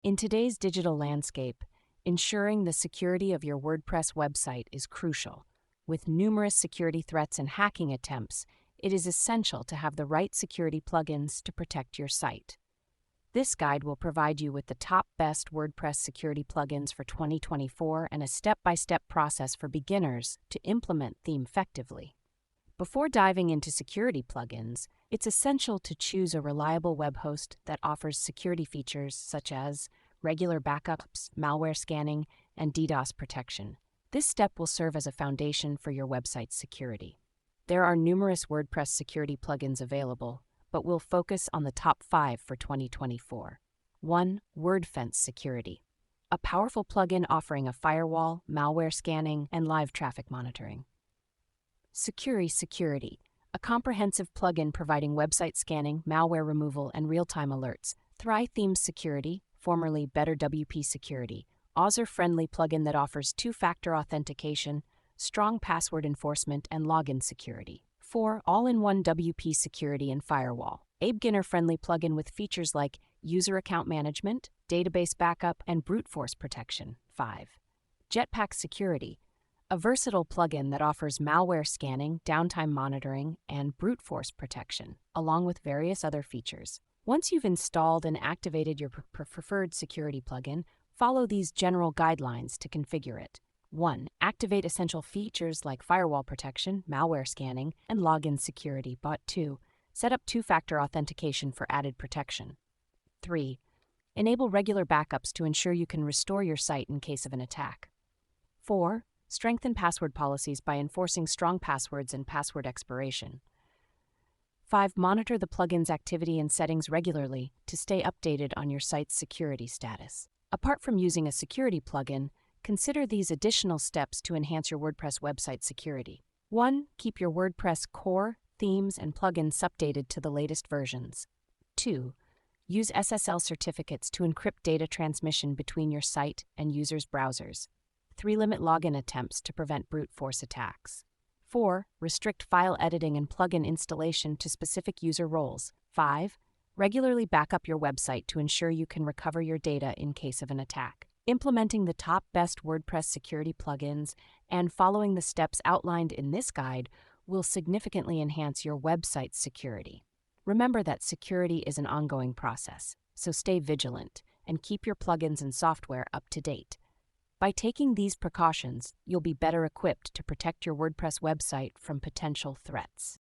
In today's digital landscape, ensuring the security of your WordPress website is crucial. With numerous security threats and hacking attempts, it is essential to have the right security plugins to protect your site. This guide will provide you with the top best WordPress security plugins for 2024 and a step-by-step process for beginners to implement them effectively. Before diving into security plugins, it's essential to choose a reliable web host that offers security features such as regular backups, malware scanning, and DDoS protection. This step will serve as a foundation for your website's security. There are numerous WordPress security plugins available, but we'll focus on the top 5 for 2024. 1. WordFence Security, a powerful plugin offering a firewall, malware scanning, and live traffic monitoring. Securi Security, a comprehensive plugin providing website scanning, malware removal, and real-time alerts. Themes Security, formerly Better WP Security, Author-friendly plugin that offers two-factor authentication, strong password enforcement, and login security. 4. All-in-one WP Security and Firewall, a beginner-friendly plugin with features like user account management, database backup, and brute force protection. 5. Jetpack Security, a versatile plugin that offers malware scanning, downtime monitoring, and brute force protection, along with various other features. Once you've installed and activated your preferred security plugin, follow these general guidelines to configure it. 1. Activate essential features like firewall protection, malware scanning, and login security. 2. Set up two-factor authentication for added protection. 3. Enable regular backups to ensure you can restore your site in case of an attack. 4. Strengthen password policies by enforcing strong passwords and password expiration. 5. Monitor the plugin's activity and settings regularly to stay updated on your site's security status. Apart from using a security plugin, consider these additional steps to enhance your WordPress website security. 1. Keep your WordPress core, themes, and plugins updated to the latest versions. 2. Use SSL certificates to encrypt data transmission between your site and users' browsers. 3. Limit login attempts to prevent brute force attacks. 4. Restrict file editing and plugin installation to specific user roles. 5. Regularly back up your website to ensure you can recover your data in case of an attack. Implementing the top best WordPress security plugins and following the steps outlined in this guide will significantly enhance your website's security. Remember that security is an ongoing process, so stay vigilant and keep your plugins and software up to date. By taking these precautions, you'll be better equipped to protect your WordPress website from potential threats.